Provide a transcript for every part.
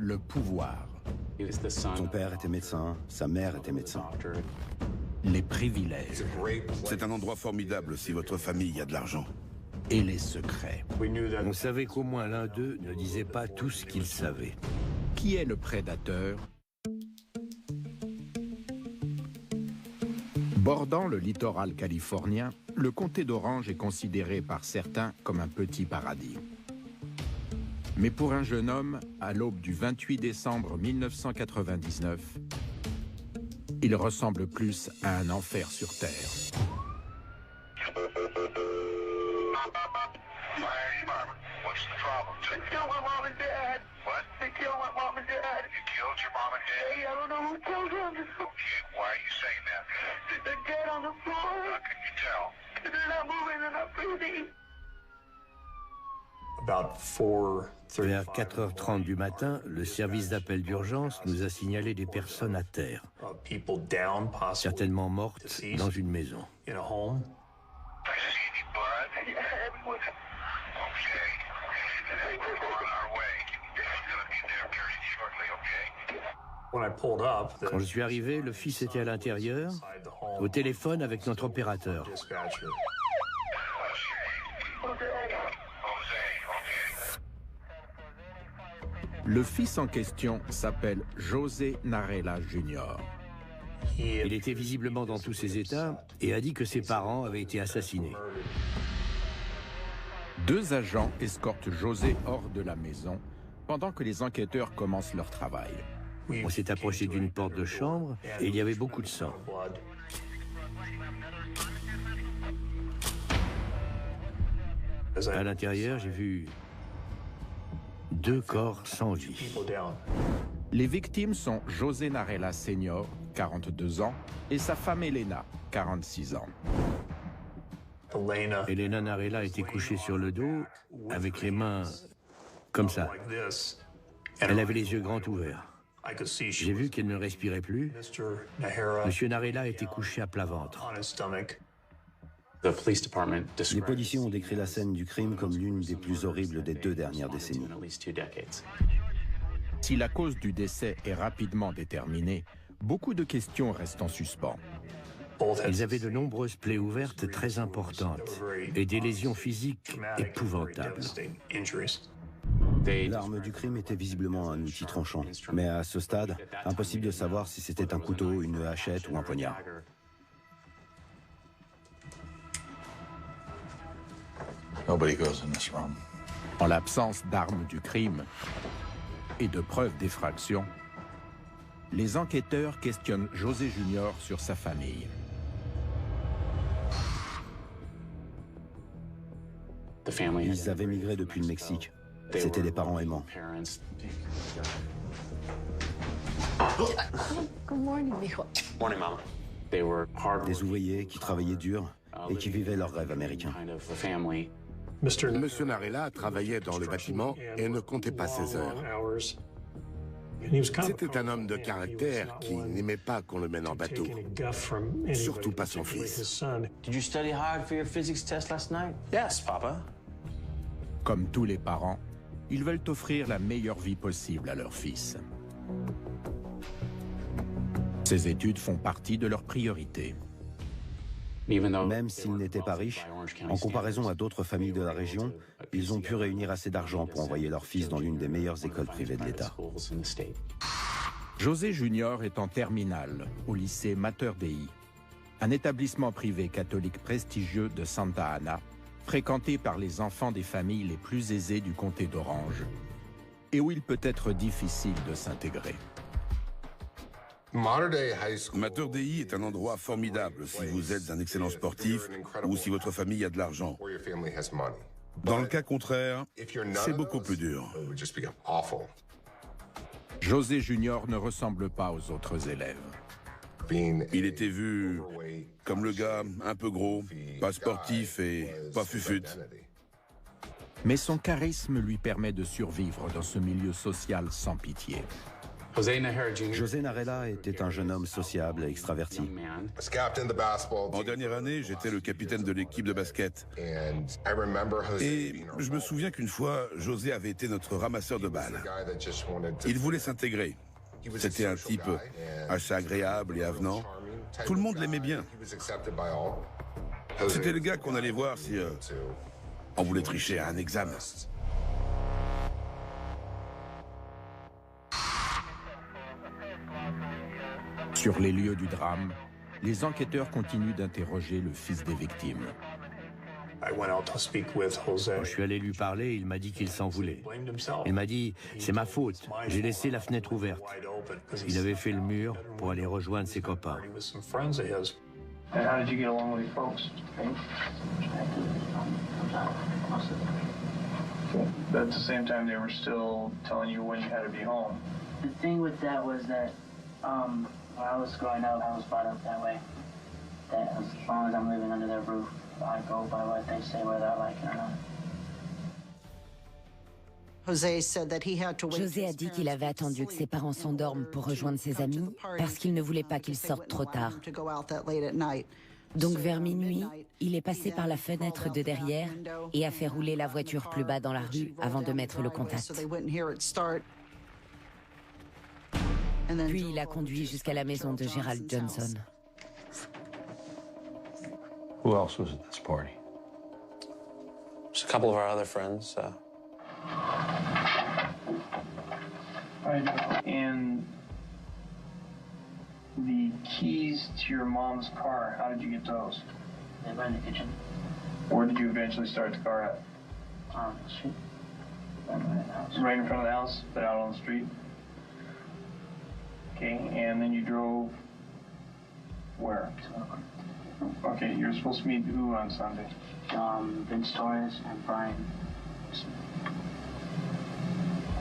le pouvoir. Son père était médecin, sa mère était médecin. Les privilèges. C'est un endroit formidable si votre famille a de l'argent. Et les secrets. On savait qu'au moins l'un d'eux ne disait pas tout ce qu'il savait. Qui est le prédateur? Bordant le littoral californien, le comté d'Orange est considéré par certains comme un petit paradis. Mais pour un jeune homme, à l'aube du 28 décembre 1999, il ressemble plus à un enfer sur Terre. Vers 4h30 du matin, le service d'appel d'urgence nous a signalé des personnes à terre, certainement mortes dans une maison. Quand je suis arrivé, le fils était à l'intérieur, au téléphone avec notre opérateur. Le fils en question s'appelle José Narella Jr. Il était visiblement dans tous ses états et a dit que ses parents avaient été assassinés. Deux agents escortent José hors de la maison pendant que les enquêteurs commencent leur travail. On s'est approché d'une porte de chambre et il y avait beaucoup de sang. À l'intérieur, j'ai vu 2 corps sans vie. Les victimes sont José Narella Senior, 42 ans, et sa femme Elena, 46 ans. Elena Narella était couchée sur le dos, avec les mains comme ça. Elle avait les yeux grands ouverts. J'ai vu qu'elle ne respirait plus. Monsieur Narella était couché à plat ventre. Les policiers ont décrit la scène du crime comme l'une des plus horribles des 2 dernières décennies. Si la cause du décès est rapidement déterminée, beaucoup de questions restent en suspens. Ils avaient de nombreuses plaies ouvertes très importantes et des lésions physiques épouvantables. L'arme du crime était visiblement un outil tranchant, mais à ce stade, impossible de savoir si c'était un couteau, une hachette ou un poignard. En l'absence d'armes du crime et de preuves d'effraction, les enquêteurs questionnent José Junior sur sa famille. Ils avaient migré depuis le Mexique. C'étaient des parents aimants. Des ouvriers qui travaillaient dur et qui vivaient leur rêve américain. Monsieur Narella travaillait dans le bâtiment et ne comptait pas ses heures. C'était un homme de caractère qui n'aimait pas qu'on le mène en bateau. Surtout pas son fils. Did you study hard for your physics test last night? Yes, Papa. Comme tous les parents, ils veulent offrir la meilleure vie possible à leur fils. Ces études font partie de leurs priorités. Même s'ils n'étaient pas riches, en comparaison à d'autres familles de la région, ils ont pu réunir assez d'argent pour envoyer leur fils dans l'une des meilleures écoles privées de l'État. José Junior est en terminale au lycée Mater Dei, un établissement privé catholique prestigieux de Santa Ana, fréquenté par les enfants des familles les plus aisées du comté d'Orange, et où il peut être difficile de s'intégrer. Mater Dei est un endroit formidable si vous êtes un excellent sportif ou si votre famille a de l'argent. Dans le cas contraire, c'est beaucoup plus dur. José Junior ne ressemble pas aux autres élèves. Il était vu comme le gars un peu gros, pas sportif et pas fufute. Mais son charisme lui permet de survivre dans ce milieu social sans pitié. José Narella était un jeune homme sociable et extraverti. En dernière année, j'étais le capitaine de l'équipe de basket. Et je me souviens qu'une fois, José avait été notre ramasseur de balles. Il voulait s'intégrer. C'était un type assez agréable et avenant. Tout le monde l'aimait bien. C'était le gars qu'on allait voir si on voulait tricher à un examen. Sur les lieux du drame, les enquêteurs continuent d'interroger le fils des victimes. Quand je suis allé lui parler, il m'a dit qu'il s'en voulait. Il m'a dit « C'est ma faute, j'ai laissé la fenêtre ouverte ». Il avait fait le mur pour aller rejoindre ses copains. And how did you get along with your folks? But at the same time, they were still telling you when you had to be home. The thing with that was that when I was growing up, I was brought up that way. That as long as I'm living under their roof, I go by what they say, whether I like it or not. José a dit qu'il avait attendu que ses parents s'endorment pour rejoindre ses amis parce qu'il ne voulait pas qu'ils sortent trop tard. Donc vers minuit, il est passé par la fenêtre de derrière et a fait rouler la voiture plus bas dans la rue avant de mettre le contact. Puis il a conduit jusqu'à la maison de Gerald Johnson. Who else was at this party? Just a couple of our other friends. Right. And the keys to your mom's car, how did you get those? They were in the kitchen. Where did you eventually start the car at? On the street. Right in front of the house, but out on the street? Okay, and then you drove where? Okay, you're supposed to meet who on Sunday? Vince Torres and Brian Smith.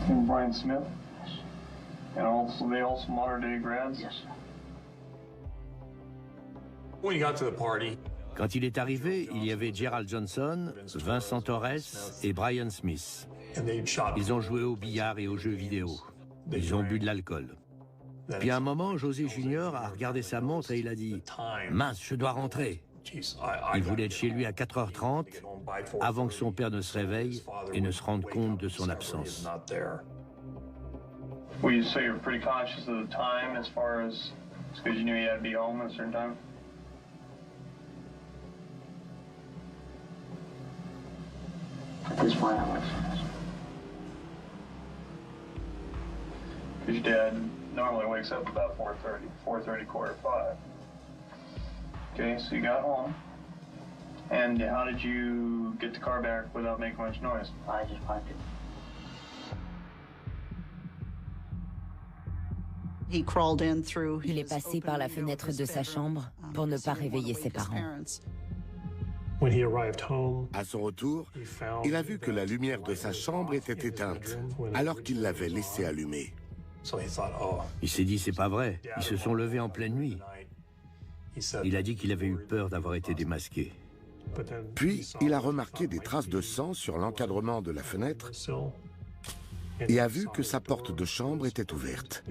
And Brian Smith? Yes. And also, they also modern day grads? Yes, sir. When you got to the party, Quand il est arrivé, il y avait Gerald Johnson, Vincent Torres et Brian Smith. and they'd shot. Ils ont joué au billard et aux jeux vidéo. Ils ont bu de l'alcool. Puis à un moment, José Junior a regardé sa montre et il a dit « Mince, je dois rentrer ». Il voulait être chez lui à 4h30 avant que son père ne se réveille et ne se rende compte de son absence. Well, you say you're pretty conscious of the time as far as it's because you knew you had to be home at a certain time? At this point, I was. Because your dad normally wakes up about 4:30, quarter to 5. Okay, so you got home. And how did you get the car back without making much noise? I just parked it. Il est passé par la fenêtre de sa chambre pour ne pas réveiller ses parents. When he arrived home, À son retour, il a vu que la lumière de sa chambre était éteinte, alors qu'il l'avait laissée allumée. so he thought, oh. Il s'est dit « C'est pas vrai, ils se sont levés en pleine nuit ». He said, Il a dit qu'il avait eu peur d'avoir été démasqué. but then Puis, il a remarqué des traces de sang sur l'encadrement de la fenêtre et a vu que sa porte de chambre était ouverte.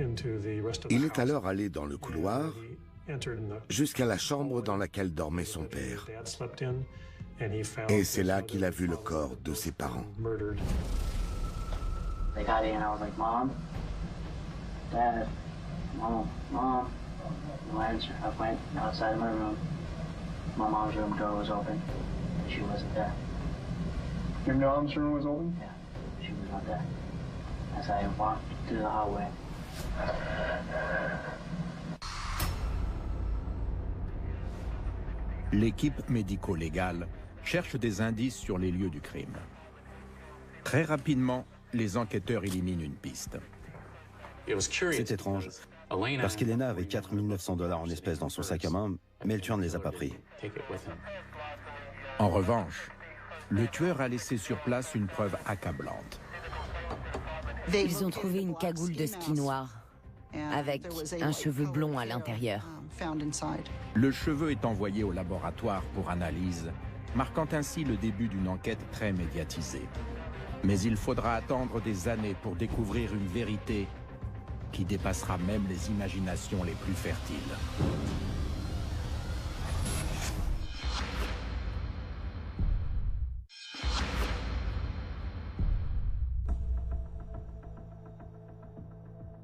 Il est alors allé dans le couloir jusqu'à la chambre dans laquelle dormait son père. Et c'est là qu'il a vu le corps de ses parents. They got in, I was like, Mom, Dad, Mom. No answer. I went outside of my room. My mom's room door was open. She wasn't there. Your mom's room was open? Yeah, she was not there. As I walked through the hallway. L'équipe médico-légale cherche des indices sur les lieux du crime. Très rapidement, les enquêteurs éliminent une piste. C'est étrange, parce qu'Elena avait $4 900 en espèces dans son sac à main, mais le tueur ne les a pas pris. En revanche, le tueur a laissé sur place une preuve accablante. Ils ont trouvé une cagoule de ski noire avec un cheveu blond à l'intérieur. Le cheveu est envoyé au laboratoire pour analyse, marquant ainsi le début d'une enquête très médiatisée. Mais il faudra attendre des années pour découvrir une vérité qui dépassera même les imaginations les plus fertiles.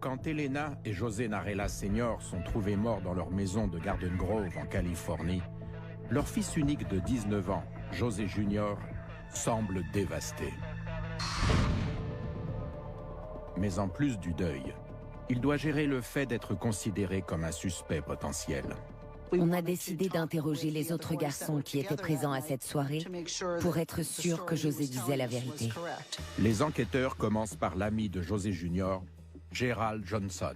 Quand Elena et José Narella Sr. sont trouvés morts dans leur maison de Garden Grove en Californie, leur fils unique de 19 ans, José Jr., semble dévasté. Mais en plus du deuil, il doit gérer le fait d'être considéré comme un suspect potentiel. On a décidé d'interroger les autres garçons qui étaient présents à cette soirée pour être sûr que José disait la vérité. Les enquêteurs commencent par l'ami de José Jr., Gerald Johnson.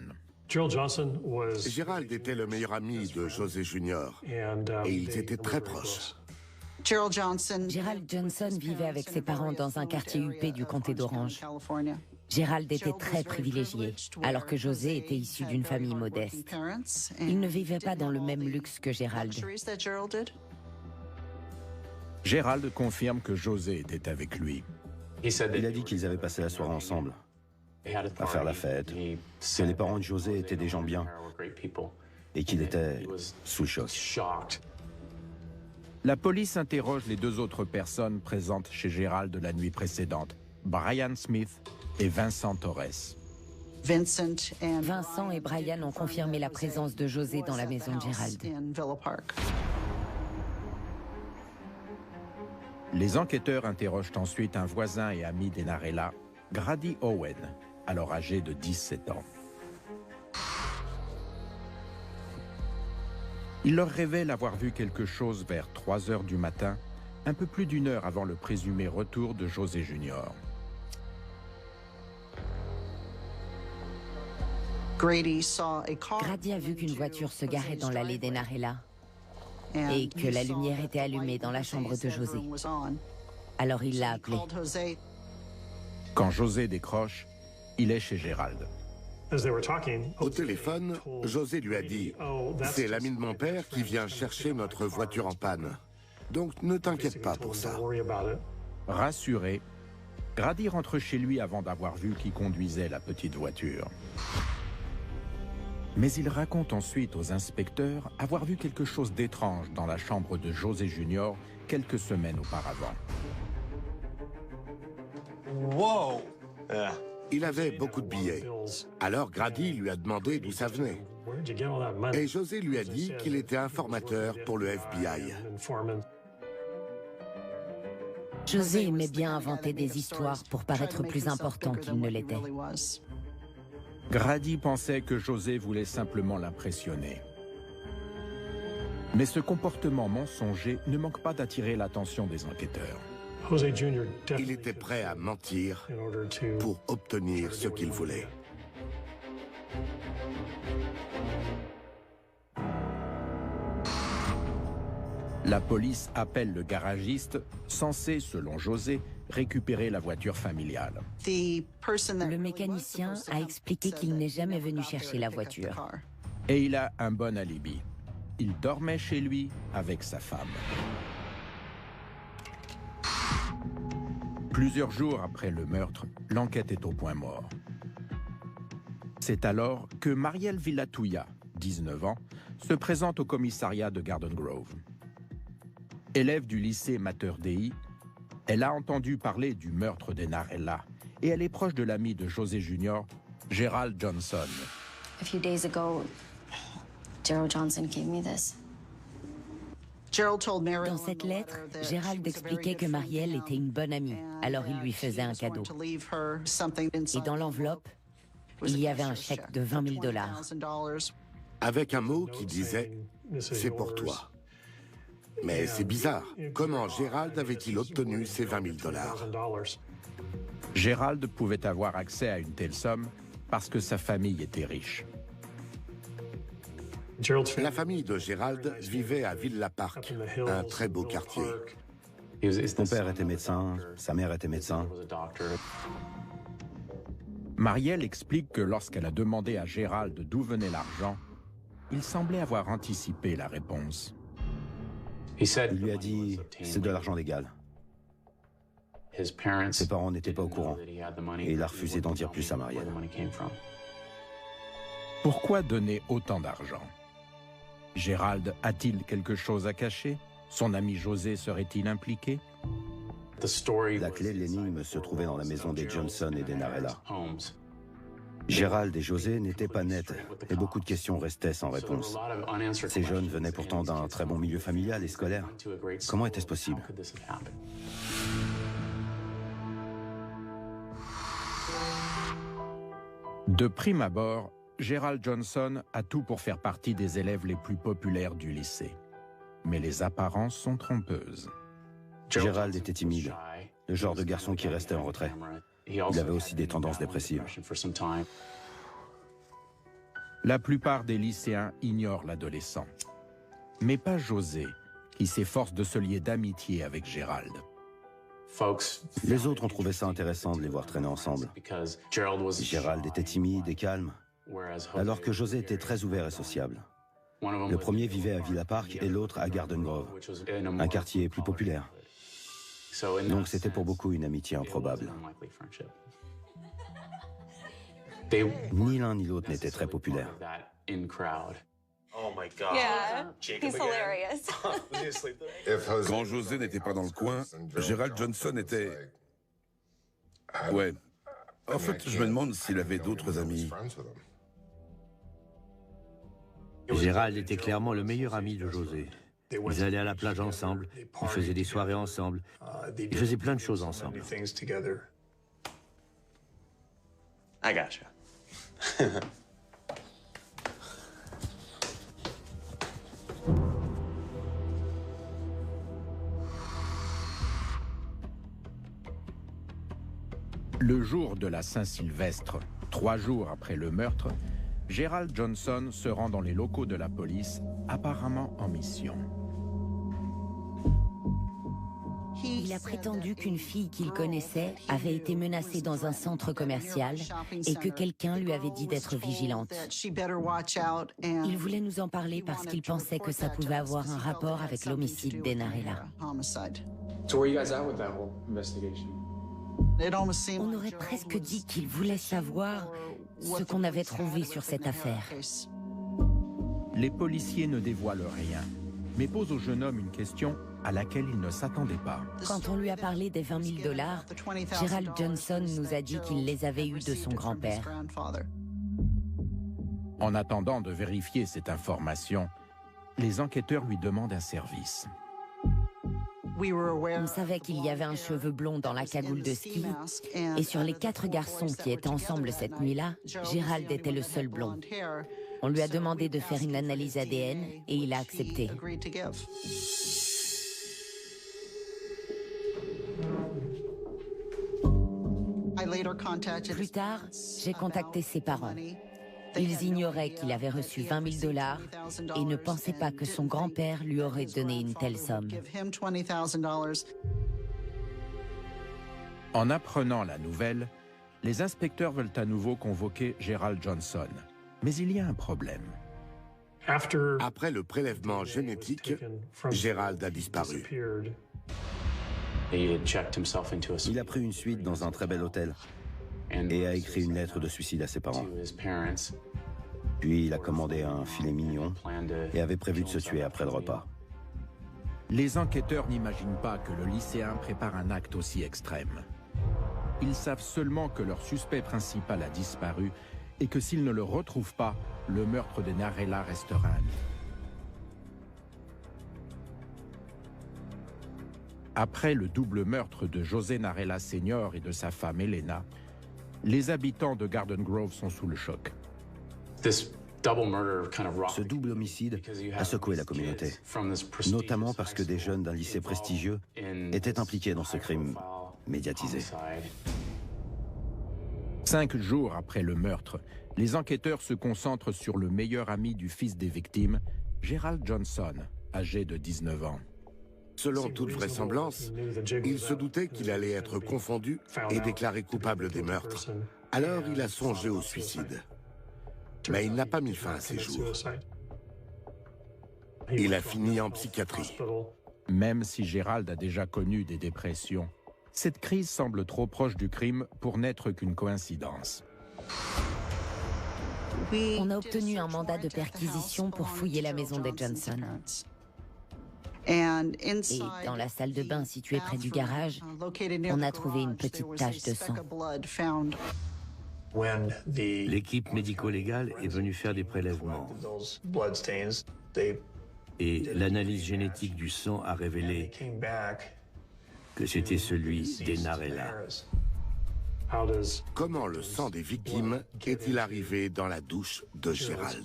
Gerald était le meilleur ami de José Jr. et ils étaient très proches. Gerald Johnson vivait avec ses parents dans un quartier huppé du comté d'Orange. Gerald était très privilégié, alors que José était issu d'une famille modeste. Il ne vivait pas dans le même luxe que Gerald. Gerald confirme que José était avec lui. Il a dit qu'ils avaient passé la soirée ensemble, à faire la fête, que les parents de José étaient des gens bien et qu'il était sous le choc. La police interroge les deux autres personnes présentes chez Gerald la nuit précédente, Brian Smith et Vincent Torres. Vincent et Brian ont confirmé la présence de José dans la maison de Gerald. Les enquêteurs interrogent ensuite un voisin et ami des Narella, Grady Owen, alors âgé de 17 ans. Il leur révèle avoir vu quelque chose vers 3 heures du matin, un peu plus d'une heure avant le présumé retour de José Jr. Grady a vu qu'une voiture se garait dans l'allée des Narella et que la lumière était allumée dans la chambre de José. Alors il l'a appelé. Quand José décroche, il est chez Gerald. Au téléphone, José lui a dit « C'est l'ami de mon père qui vient chercher notre voiture en panne. Donc ne t'inquiète pas pour ça. » Rassuré, Grady rentre chez lui avant d'avoir vu qui conduisait la petite voiture. Mais il raconte ensuite aux inspecteurs avoir vu quelque chose d'étrange dans la chambre de José Jr. quelques semaines auparavant. Wow! Il avait beaucoup de billets. Alors Grady lui a demandé d'où ça venait. Et José lui a dit qu'il était informateur pour le FBI. José aimait bien inventer des histoires pour paraître plus important qu'il ne l'était. Grady pensait que José voulait simplement l'impressionner. Mais ce comportement mensonger ne manque pas d'attirer l'attention des enquêteurs. Il était prêt à mentir pour obtenir ce qu'il voulait. La police appelle le garagiste, censé, selon José, récupérer la voiture familiale. Le mécanicien a expliqué qu'il n'est jamais venu chercher la voiture. Et il a un bon alibi. Il dormait chez lui avec sa femme. Plusieurs jours après le meurtre, l'enquête est au point mort. C'est alors que Marielle Villatouya, 19 ans, se présente au commissariat de Garden Grove. Élève du lycée Mater Dei, elle a entendu parler du meurtre des Narella et elle est proche de l'ami de José Jr., Gerald Johnson. A few days ago, Gerald Johnson gave me this. Dans cette lettre, Gerald expliquait que Marielle était une bonne amie, alors il lui faisait un cadeau. Et dans l'enveloppe, il y avait un chèque de $20 000. Avec un mot qui disait « C'est pour toi ». Mais c'est bizarre, comment Gerald avait-il obtenu ces $20 000 ? Gerald pouvait avoir accès à une telle somme parce que sa famille était riche. La famille de Gerald vivait à Villa Park, un très beau quartier. Son père était médecin, sa mère était médecin. Marielle explique que lorsqu'elle a demandé à Gerald d'où venait l'argent, il semblait avoir anticipé la réponse. Il lui a dit « c'est de l'argent légal ». Ses parents n'étaient pas au courant et il a refusé d'en dire plus à Marielle. Pourquoi donner autant d'argent? Gérald a-t-il quelque chose à cacher? Son ami José serait-il impliqué? La clé de l'énigme se trouvait dans la maison des Johnson et des Narella. Gérald et José n'étaient pas nets et beaucoup de questions restaient sans réponse. Ces jeunes venaient pourtant d'un très bon milieu familial et scolaire. Comment était-ce possible? De prime abord, Gerald Johnson a tout pour faire partie des élèves les plus populaires du lycée. Mais les apparences sont trompeuses. Gérald était timide, le genre de garçon qui restait en retrait. Il avait aussi des tendances dépressives. La plupart des lycéens ignorent l'adolescent. Mais pas José, qui s'efforce de se lier d'amitié avec Gérald. Les autres ont trouvé ça intéressant de les voir traîner ensemble. Gérald était timide et calme, alors que José était très ouvert et sociable. Le premier vivait à Villa Park et l'autre à Garden Grove, un quartier plus populaire. Donc c'était pour beaucoup une amitié improbable. Ni l'un ni l'autre n'était très populaire. Oh my God. Yeah, he's hilarious. Quand José n'était pas dans le coin, Gerald Johnson était... Ouais. En fait, je me demande s'il avait d'autres amis. Gérald était clairement le meilleur ami de José. Ils allaient à la plage ensemble, ils faisaient des soirées ensemble, ils faisaient plein de choses ensemble. I gotcha. Le jour de la Saint-Sylvestre, 3 jours après le meurtre, Gerald Johnson se rend dans les locaux de la police, apparemment en mission. Il a prétendu qu'une fille qu'il connaissait avait été menacée dans un centre commercial et que quelqu'un lui avait dit d'être vigilante. Il voulait nous en parler parce qu'il pensait que ça pouvait avoir un rapport avec l'homicide des Narella. On aurait presque dit qu'il voulait savoir ce qu'on avait trouvé sur cette affaire. Les policiers ne dévoilent rien, mais posent au jeune homme une question à laquelle il ne s'attendait pas. Quand on lui a parlé des $20 000, Gerald Johnson nous a dit qu'il les avait eus de son grand-père. En attendant de vérifier cette information, les enquêteurs lui demandent un service. On savait qu'il y avait un cheveu blond dans la cagoule de ski, et sur les 4 garçons qui étaient ensemble cette nuit-là, Gerald était le seul blond. On lui a demandé de faire une analyse ADN et il a accepté. Plus tard, j'ai contacté ses parents. Ils ignoraient qu'il avait reçu $20 000 et ne pensaient pas que son grand-père lui aurait donné une telle somme. En apprenant la nouvelle, les inspecteurs veulent à nouveau convoquer Gerald Johnson. Mais il y a un problème. Après le prélèvement génétique, Gerald a disparu. Il a pris une suite dans un très bel hôtel et a écrit une lettre de suicide à ses parents. Puis il a commandé un filet mignon et avait prévu de se tuer après le repas. Les enquêteurs n'imaginent pas que le lycéen prépare un acte aussi extrême. Ils savent seulement que leur suspect principal a disparu et que s'ils ne le retrouvent pas, le meurtre des Narella restera un mythe. Après le double meurtre de José Narella Sr. et de sa femme Elena, les habitants de Garden Grove sont sous le choc. Ce double homicide a secoué la communauté, notamment parce que des jeunes d'un lycée prestigieux étaient impliqués dans ce crime médiatisé. 5 jours après le meurtre, les enquêteurs se concentrent sur le meilleur ami du fils des victimes, Gerald Johnson, âgé de 19 ans. Selon toute vraisemblance, il se doutait qu'il allait être confondu et déclaré coupable des meurtres. Alors il a songé au suicide. Mais il n'a pas mis fin à ses jours. Il a fini en psychiatrie. Même si Gerald a déjà connu des dépressions, cette crise semble trop proche du crime pour n'être qu'une coïncidence. On a obtenu un mandat de perquisition pour fouiller la maison des Johnson. Et dans la salle de bain située près du garage, on a trouvé une petite tache de sang. L'équipe médico-légale est venue faire des prélèvements. Et l'analyse génétique du sang a révélé que c'était celui des Narella. Comment le sang des victimes est-il arrivé dans la douche de Gerald?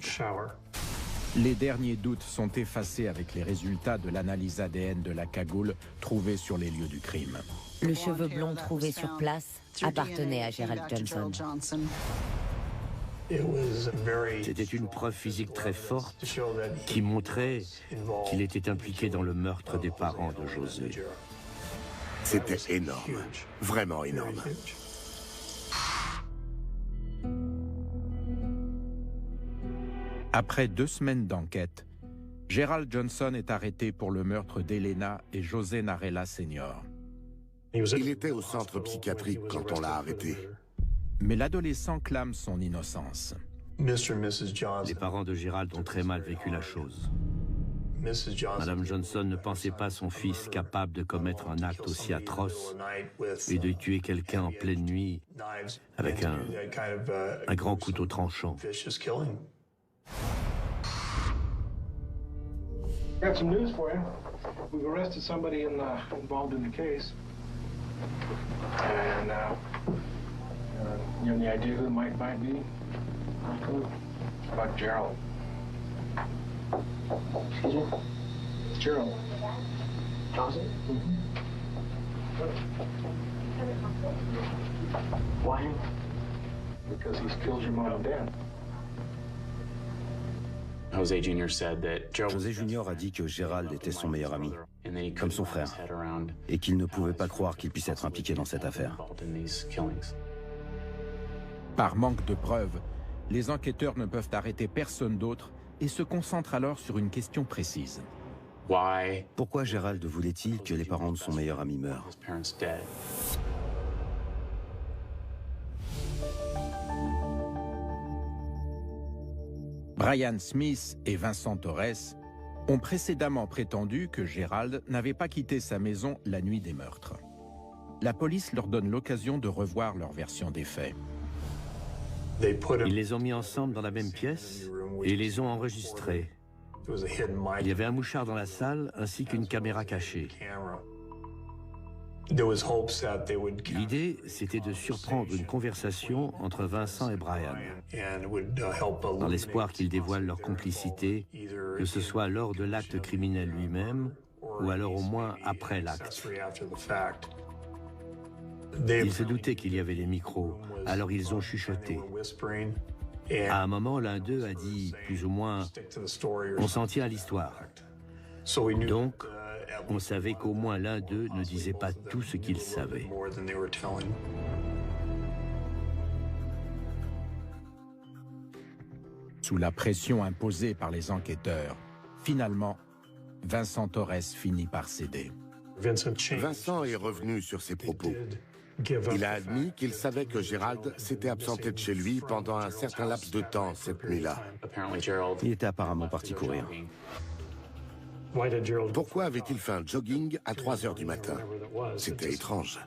Les derniers doutes sont effacés avec les résultats de l'analyse ADN de la cagoule trouvée sur les lieux du crime. Le cheveu blond trouvé sur place appartenait à Gerald Johnson. C'était une preuve physique très forte qui montrait qu'il était impliqué dans le meurtre des parents de José. C'était énorme, vraiment énorme. Après 2 semaines d'enquête, Gerald Johnson est arrêté pour le meurtre d'Elena et José Narella Sr. Il était au centre psychiatrique quand on l'a arrêté. Mais l'adolescent clame son innocence. Les parents de Gerald ont très mal vécu la chose. Madame Johnson ne pensait pas son fils capable de commettre un acte aussi atroce et de tuer quelqu'un en pleine nuit avec un grand couteau tranchant. Got some news for you. We've arrested somebody involved in the case. And you have any idea who it might be? It's about Gerald. Excuse me? It's Gerald. Johnson? Mm-hmm. Why? Because he's killed your mom and dad. José Junior a dit que Gerald était son meilleur ami, comme son frère, et qu'il ne pouvait pas croire qu'il puisse être impliqué dans cette affaire. Par manque de preuves, les enquêteurs ne peuvent arrêter personne d'autre et se concentrent alors sur une question précise. Pourquoi Gerald voulait-il que les parents de son meilleur ami meurent? Brian Smith et Vincent Torres ont précédemment prétendu que Gerald n'avait pas quitté sa maison la nuit des meurtres. La police leur donne l'occasion de revoir leur version des faits. Ils les ont mis ensemble dans la même pièce et les ont enregistrés. Il y avait un mouchard dans la salle ainsi qu'une caméra cachée. L'idée, c'était de surprendre une conversation entre Vincent et Brian, dans l'espoir qu'ils dévoilent leur complicité, que ce soit lors de l'acte criminel lui-même, ou alors au moins après l'acte. Ils se doutaient qu'il y avait des micros, alors ils ont chuchoté. À un moment, l'un d'eux a dit, plus ou moins, « On s'en tient à l'histoire ». Donc, on savait qu'au moins l'un d'eux ne disait pas tout ce qu'il savait. Sous la pression imposée par les enquêteurs, finalement, Vincent Torres finit par céder. Vincent est revenu sur ses propos. Il a admis qu'il savait que Gerald s'était absenté de chez lui pendant un certain laps de temps cette nuit-là. Il était apparemment parti courir. Pourquoi avait-il fait un jogging à 3 heures du matin? C'était étrange.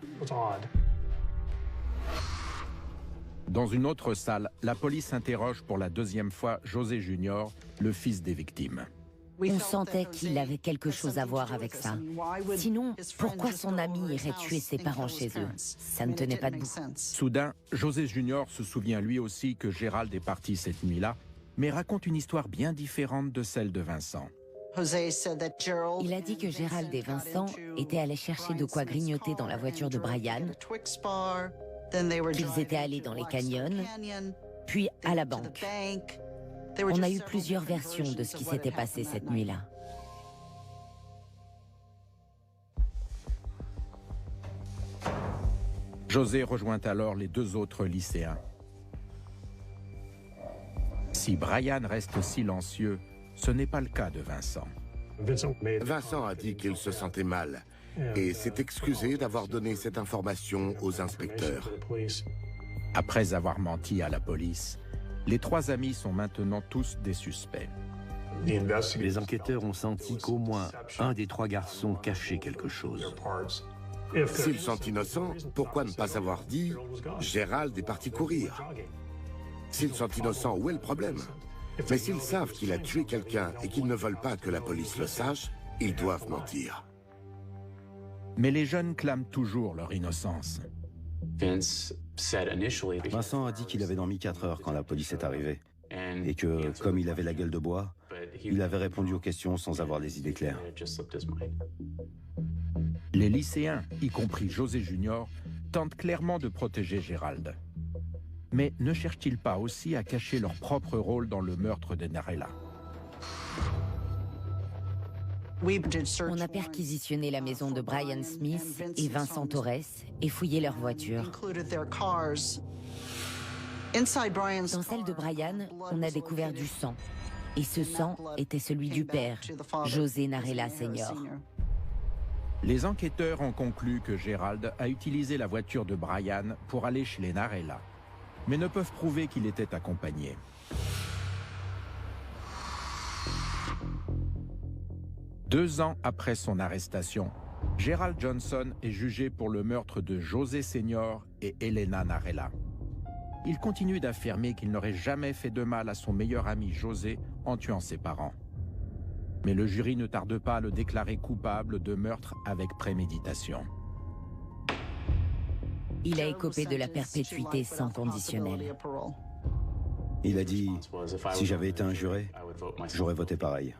Dans une autre salle, la police interroge pour la 2e fois José Junior, le fils des victimes. On sentait qu'il avait quelque chose à voir avec ça. Sinon, pourquoi son ami irait tuer ses parents chez eux? Ça ne tenait pas debout. Soudain, José Junior se souvient lui aussi que Gerald est parti cette nuit-là, mais raconte une histoire bien différente de celle de Vincent. Il a dit que Gerald et Vincent étaient allés chercher de quoi grignoter dans la voiture de Brian, qu'ils étaient allés dans les canyons, puis à la banque. On a eu plusieurs versions de ce qui s'était passé cette nuit-là. José rejoint alors les 2 autres lycéens. Si Brian reste silencieux, ce n'est pas le cas de Vincent. Vincent a dit qu'il se sentait mal et s'est excusé d'avoir donné cette information aux inspecteurs. Après avoir menti à la police, Les trois amis sont maintenant tous des suspects. Les enquêteurs ont senti qu'au moins un des trois garçons cachait quelque chose. S'ils sont innocents, pourquoi ne pas avoir dit « Gérald est parti courir » ? S'ils sont innocents, où est le problème? Mais s'ils savent qu'il a tué quelqu'un et qu'ils ne veulent pas que la police le sache, ils doivent mentir. Mais les jeunes clament toujours leur innocence. Vincent a dit qu'il avait dormi 4 heures quand la police est arrivée. Et que, comme il avait la gueule de bois, il avait répondu aux questions sans avoir les idées claires. Les lycéens, y compris José Junior, tentent clairement de protéger Gérald. Mais ne cherchent-ils pas aussi à cacher leur propre rôle dans le meurtre de Narella? On a perquisitionné la maison de Brian Smith et Vincent Torres et fouillé leur voiture. Dans celle de Brian, on a découvert du sang. Et ce sang était celui du père, José Narella Sr. Les enquêteurs ont conclu que Gérald a utilisé la voiture de Brian pour aller chez les Narella, mais ne peuvent prouver qu'il était accompagné. Deux ans après son arrestation, Gerald Johnson est jugé pour le meurtre de José Sr. et Elena Narella. Il continue d'affirmer qu'il n'aurait jamais fait de mal à son meilleur ami José en tuant ses parents. Mais le jury ne tarde pas à le déclarer coupable de meurtre avec préméditation. Il a écopé de la perpétuité sans conditionnel. Il a dit « Si j'avais été un juré, j'aurais voté pareil »,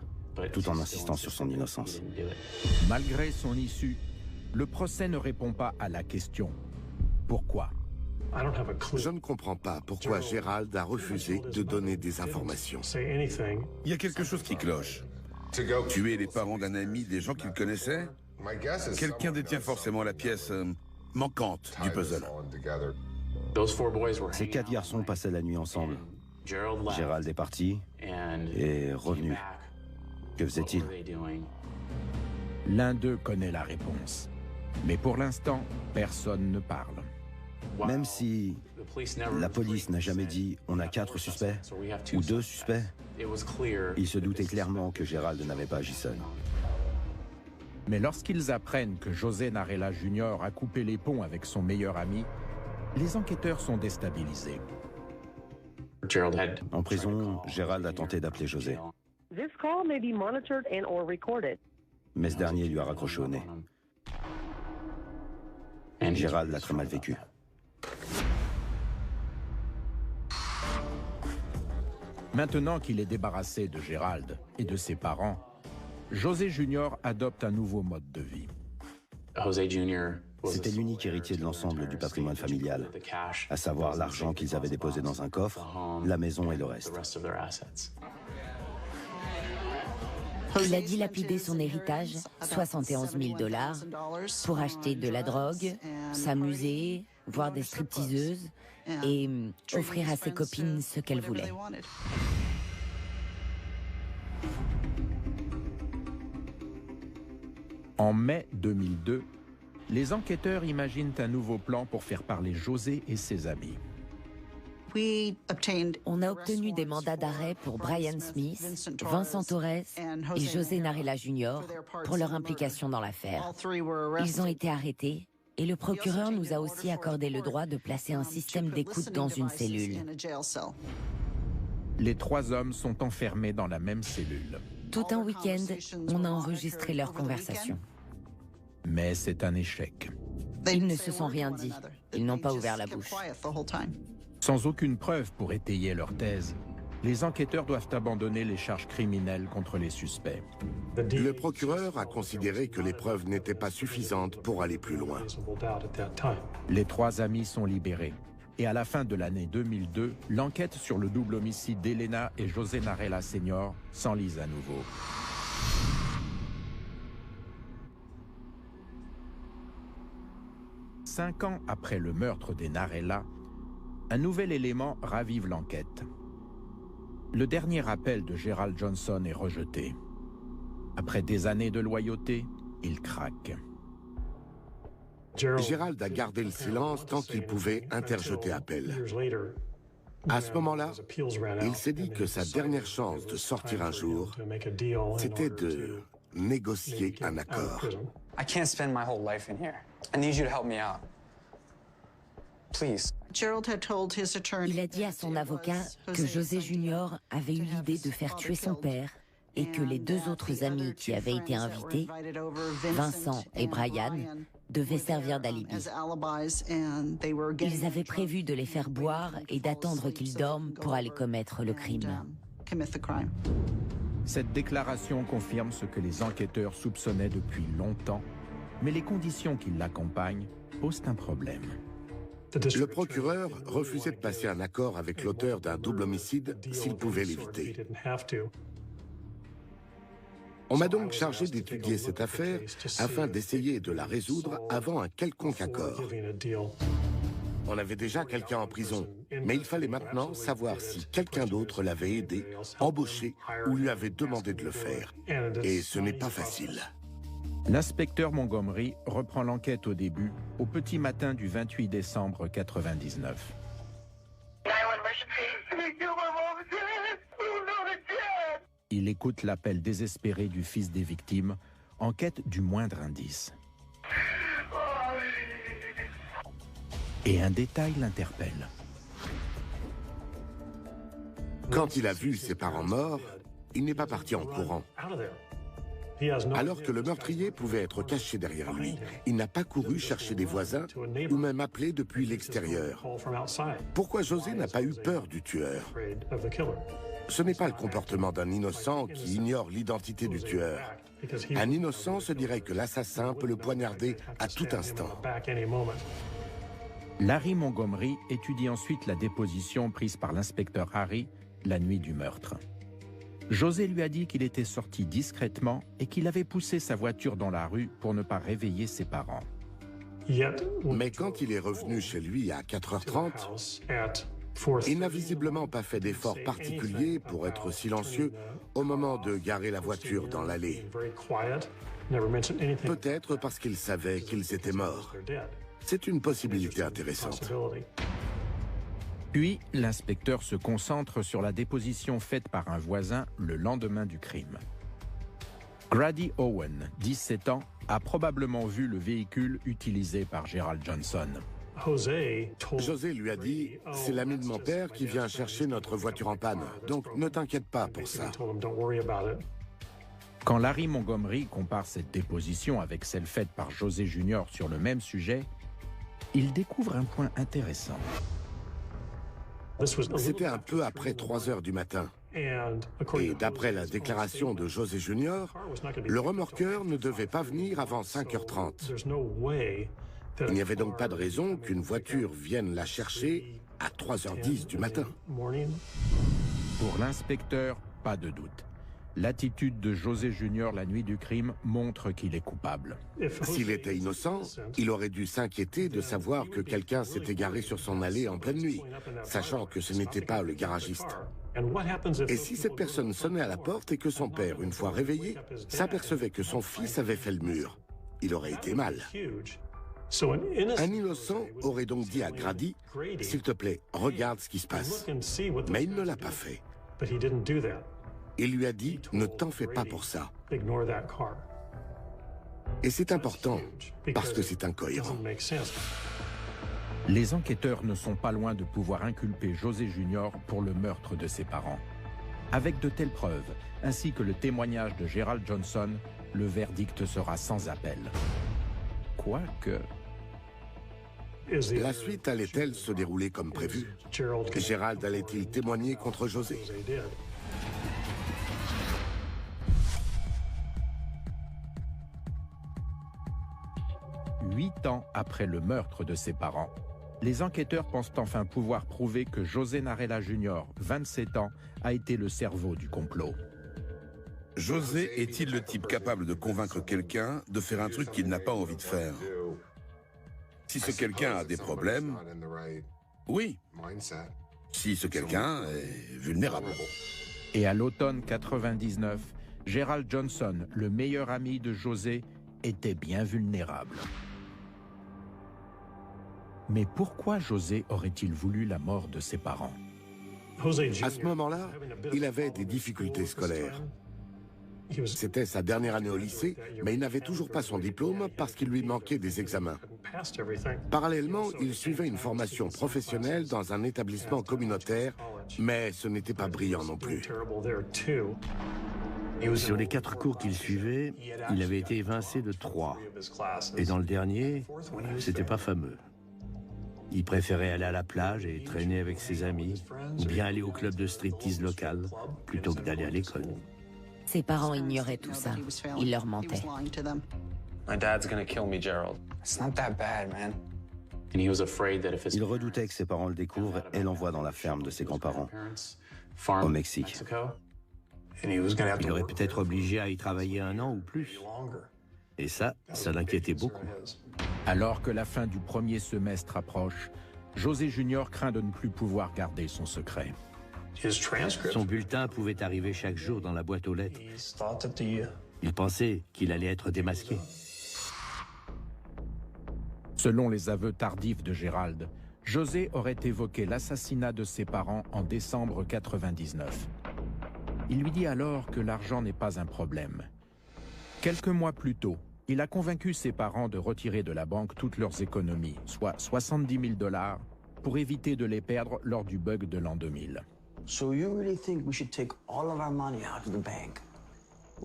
tout en insistant sur son innocence. Malgré son issue, le procès ne répond pas à la question « Pourquoi ?» Je ne comprends pas pourquoi Gérald a refusé de donner des informations. Il y a quelque chose qui cloche. Tuer les parents d'un ami, des gens qu'il connaissait? Quelqu'un détient forcément la pièce manquante du puzzle. Ces 4 garçons passaient la nuit ensemble. Gérald est parti et revenu. Que faisait-il? L'un d'eux connaît la réponse. Mais pour l'instant, personne ne parle. Même si la police n'a jamais dit « on a 4 suspects » ou 2 suspects, ils se doutaient clairement que Gérald n'avait pas agi seul. Mais lorsqu'ils apprennent que José Narella Jr. a coupé les ponts avec son meilleur ami, les enquêteurs sont déstabilisés. En prison, Gérald a tenté d'appeler José. Mais ce dernier lui a raccroché au nez. Gérald l'a très mal vécu. Maintenant qu'il est débarrassé de Gérald et de ses parents, José Junior adopte un nouveau mode de vie. C'était l'unique héritier de l'ensemble du patrimoine familial, à savoir l'argent qu'ils avaient déposé dans un coffre, la maison et le reste. Il a dilapidé son héritage, 71 000 $, pour acheter de la drogue, s'amuser, voir des stripteaseuses et offrir à ses copines ce qu'elles voulaient. En mai 2002, les enquêteurs imaginent un nouveau plan pour faire parler José et ses amis. On a obtenu des mandats d'arrêt pour Brian Smith, Vincent Torres et José Narella Jr. pour leur implication dans l'affaire. Ils ont été arrêtés et le procureur nous a aussi accordé le droit de placer un système d'écoute dans une cellule. Les 3 hommes sont enfermés dans la même cellule. Tout un week-end, on a enregistré leurs conversations. Mais c'est un échec. Ils ne se sont rien dit. Ils n'ont pas ouvert la bouche. Sans aucune preuve pour étayer leur thèse, les enquêteurs doivent abandonner les charges criminelles contre les suspects. Le procureur a considéré que les preuves n'étaient pas suffisantes pour aller plus loin. Les 3 amis sont libérés. Et à la fin de l'année 2002, l'enquête sur le double homicide d'Elena et José Narella Sr. s'enlise à nouveau. Cinq ans après le meurtre des Narella, un nouvel élément ravive l'enquête. Le dernier appel de Gerald Johnson est rejeté. Après des années de loyauté, il craque. Gérald a gardé le silence tant qu'il pouvait interjeter appel. À ce moment-là, il s'est dit que sa dernière chance de sortir un jour, c'était de négocier un accord. I can't spend my whole life in here. I need you to help me out. Please. Il a dit à son avocat que José Junior avait eu l'idée de faire tuer son père et que les deux autres amis qui avaient été invités, Vincent et Brian, devaient servir d'alibi. Ils avaient prévu de les faire boire et d'attendre qu'ils dorment pour aller commettre le crime. Cette déclaration confirme ce que les enquêteurs soupçonnaient depuis longtemps, mais les conditions qui l'accompagnent posent un problème. Le procureur refusait de passer un accord avec l'auteur d'un double homicide s'il pouvait l'éviter. On m'a donc chargé d'étudier cette affaire afin d'essayer de la résoudre avant un quelconque accord. On avait déjà quelqu'un en prison, mais il fallait maintenant savoir si quelqu'un d'autre l'avait aidé, embauché ou lui avait demandé de le faire. Et ce n'est pas facile. L'inspecteur Montgomery reprend l'enquête au début, au petit matin du 28 décembre 1999. Il écoute l'appel désespéré du fils des victimes, en quête du moindre indice. Et un détail l'interpelle. Quand il a vu ses parents morts, il n'est pas parti en courant. Alors que le meurtrier pouvait être caché derrière lui, il n'a pas couru chercher des voisins ou même appelé depuis l'extérieur. Pourquoi José n'a pas eu peur du tueur? Ce n'est pas le comportement d'un innocent qui ignore l'identité du tueur. Un innocent se dirait que l'assassin peut le poignarder à tout instant. Larry Montgomery étudie ensuite la déposition prise par l'inspecteur Harry la nuit du meurtre. José lui a dit qu'il était sorti discrètement et qu'il avait poussé sa voiture dans la rue pour ne pas réveiller ses parents. Mais quand il est revenu chez lui à 4h30, il n'a visiblement pas fait d'effort particulier pour être silencieux au moment de garer la voiture dans l'allée. Peut-être parce qu'il savait qu'ils étaient morts. C'est une possibilité intéressante. Puis, l'inspecteur se concentre sur la déposition faite par un voisin le lendemain du crime. Grady Owen, 17 ans, a probablement vu le véhicule utilisé par Gerald Johnson. José lui a dit « C'est l'ami de mon père qui vient chercher notre voiture en panne, donc ne t'inquiète pas pour ça. » Quand Larry Montgomery compare cette déposition avec celle faite par José Junior sur le même sujet, il découvre un point intéressant. C'était un peu après 3 heures du matin. Et d'après la déclaration de José Junior, le remorqueur ne devait pas venir avant 5h30. Il n'y avait donc pas de raison qu'une voiture vienne la chercher à 3h10 du matin. Pour l'inspecteur, pas de doute. L'attitude de José Junior la nuit du crime montre qu'il est coupable. S'il était innocent, il aurait dû s'inquiéter de savoir que quelqu'un s'était garé sur son allée en pleine nuit, sachant que ce n'était pas le garagiste. Et si cette personne sonnait à la porte et que son père, une fois réveillé, s'apercevait que son fils avait fait le mur, il aurait été mal. Un innocent aurait donc dit à Grady, « S'il te plaît, regarde ce qui se passe. » Mais il ne l'a pas fait. Il lui a dit « Ne t'en fais pas pour ça. » Et c'est important, parce que c'est incohérent. Les enquêteurs ne sont pas loin de pouvoir inculper José Junior pour le meurtre de ses parents. Avec de telles preuves, ainsi que le témoignage de Gerald Johnson, le verdict sera sans appel. Quoique... La suite allait-elle se dérouler comme prévu? Gerald allait-il témoigner contre José? 8 ans après le meurtre de ses parents, les enquêteurs pensent enfin pouvoir prouver que José Narella Jr., 27 ans, a été le cerveau du complot. José est-il le type capable de convaincre quelqu'un de faire un truc qu'il n'a pas envie de faire? Si ce quelqu'un a des problèmes, oui. Si ce quelqu'un est vulnérable. Et à l'automne 99, Gerald Johnson, le meilleur ami de José, était bien vulnérable. Mais pourquoi José aurait-il voulu la mort de ses parents? À ce moment-là, il avait des difficultés scolaires. C'était sa dernière année au lycée, mais il n'avait toujours pas son diplôme parce qu'il lui manquait des examens. Parallèlement, il suivait une formation professionnelle dans un établissement communautaire, mais ce n'était pas brillant non plus. Sur les 4 cours qu'il suivait, il avait été évincé de 3. Et dans le dernier, c'était pas fameux. Il préférait aller à la plage et traîner avec ses amis, ou bien aller au club de striptease local, plutôt que d'aller à l'école. Ses parents ignoraient tout ça. Il leur mentait. My dad's gonna kill me, Gerald. It's not that bad, man. Il redoutait que ses parents le découvrent et l'envoient dans la ferme de ses grands-parents, au Mexique. Il aurait peut-être obligé à y travailler 1 an ou plus. Et ça l'inquiétait beaucoup. Alors que la fin du premier semestre approche, José Junior craint de ne plus pouvoir garder son secret. Son bulletin pouvait arriver chaque jour dans la boîte aux lettres. Il pensait qu'il allait être démasqué. Selon les aveux tardifs de Gérald, José aurait évoqué l'assassinat de ses parents en décembre 1999. Il lui dit alors que l'argent n'est pas un problème. Quelques mois plus tôt, il a convaincu ses parents de retirer de la banque toutes leurs économies, soit 70 000 $, pour éviter de les perdre lors du bug de l'an 2000. So you really think we should take all of our money out of the bank?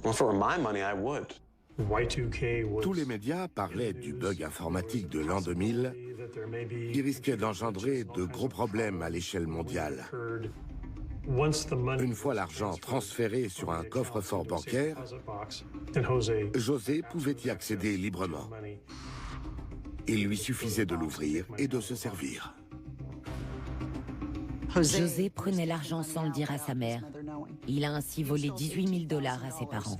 Well, for my money, I would. Tous les médias parlaient du bug informatique de l'an 2000 qui risquait d'engendrer de gros problèmes à l'échelle mondiale. Une fois l'argent transféré sur un coffre-fort bancaire, José pouvait y accéder librement. Il lui suffisait de l'ouvrir et de se servir. José prenait l'argent sans le dire à sa mère. Il a ainsi volé 18 000 $ à ses parents.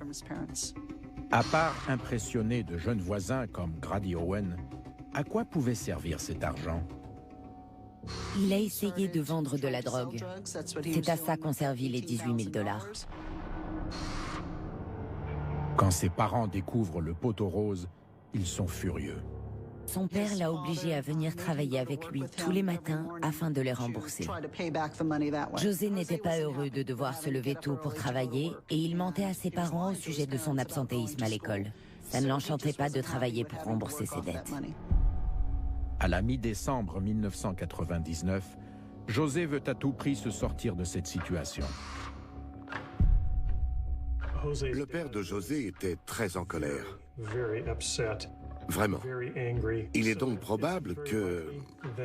À part impressionner de jeunes voisins comme Grady Owen, à quoi pouvait servir cet argent? Il a essayé de vendre de la drogue. C'est à ça qu'ont servi les 18 000 $. Quand ses parents découvrent le poteau rose, ils sont furieux. Son père l'a obligé à venir travailler avec lui tous les matins afin de les rembourser. José n'était pas heureux de devoir se lever tôt pour travailler et il mentait à ses parents au sujet de son absentéisme à l'école. Ça ne l'enchantait pas de travailler pour rembourser ses dettes. À la mi-décembre 1999, José veut à tout prix se sortir de cette situation. Le père de José était très en colère. Vraiment. Il est donc probable que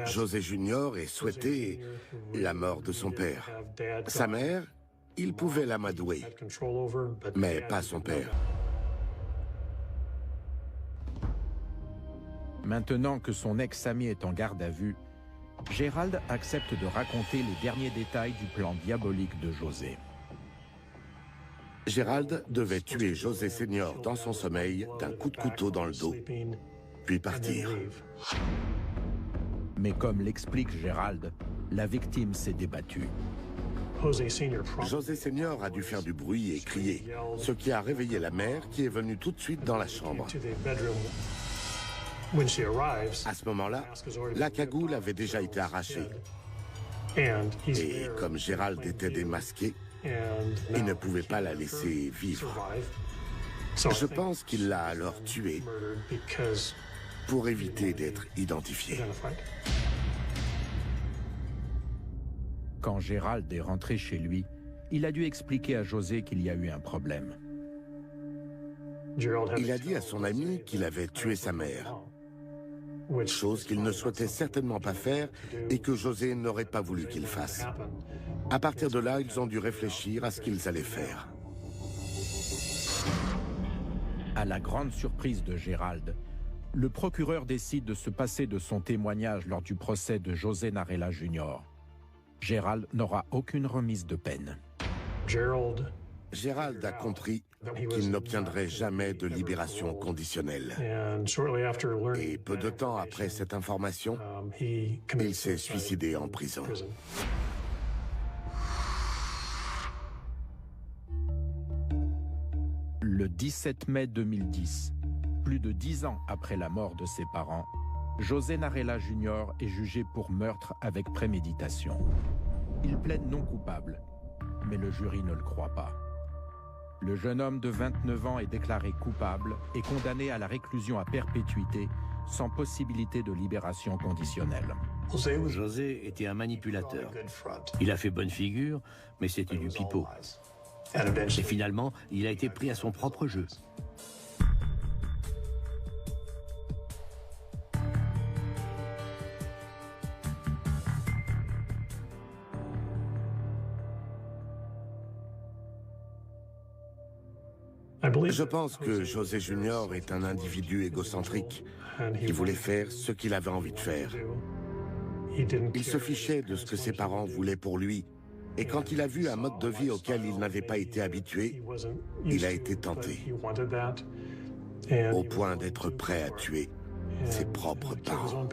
José Junior ait souhaité la mort de son père. Sa mère, il pouvait l'amadouer, mais pas son père. Maintenant que son ex-ami est en garde à vue, Gérald accepte de raconter les derniers détails du plan diabolique de José. Gérald devait tuer José Senior dans son sommeil d'un coup de couteau dans le dos, puis partir. Mais comme l'explique Gérald, la victime s'est débattue. José Senior a dû faire du bruit et crier, ce qui a réveillé la mère qui est venue tout de suite dans la chambre. À ce moment-là, la cagoule avait déjà été arrachée. Et comme Gérald était démasqué, il ne pouvait pas la laisser vivre. Je pense qu'il l'a alors tuée pour éviter d'être identifié. Quand Gérald est rentré chez lui, il a dû expliquer à José qu'il y a eu un problème. Il a dit à son ami qu'il avait tué sa mère, chose qu'il ne souhaitait certainement pas faire et que José n'aurait pas voulu qu'il fasse. À partir de là, ils ont dû réfléchir à ce qu'ils allaient faire. À la grande surprise de Gérald, le procureur décide de se passer de son témoignage lors du procès de José Narella Jr. Gérald n'aura aucune remise de peine. Gérald a compris qu'il n'obtiendrait jamais de libération conditionnelle. Et peu de temps après cette information, il s'est suicidé en prison. Le 17 mai 2010, plus de 10 ans après la mort de ses parents, José Narella Jr. est jugé pour meurtre avec préméditation. Il plaide non coupable, mais le jury ne le croit pas. Le jeune homme de 29 ans est déclaré coupable et condamné à la réclusion à perpétuité sans possibilité de libération conditionnelle. José était un manipulateur. Il a fait bonne figure, mais c'était du pipeau. Et finalement, il a été pris à son propre jeu. Je pense que José Junior est un individu égocentrique qui voulait faire ce qu'il avait envie de faire. Il se fichait de ce que ses parents voulaient pour lui, et quand il a vu un mode de vie auquel il n'avait pas été habitué, il a été tenté, au point d'être prêt à tuer ses propres parents.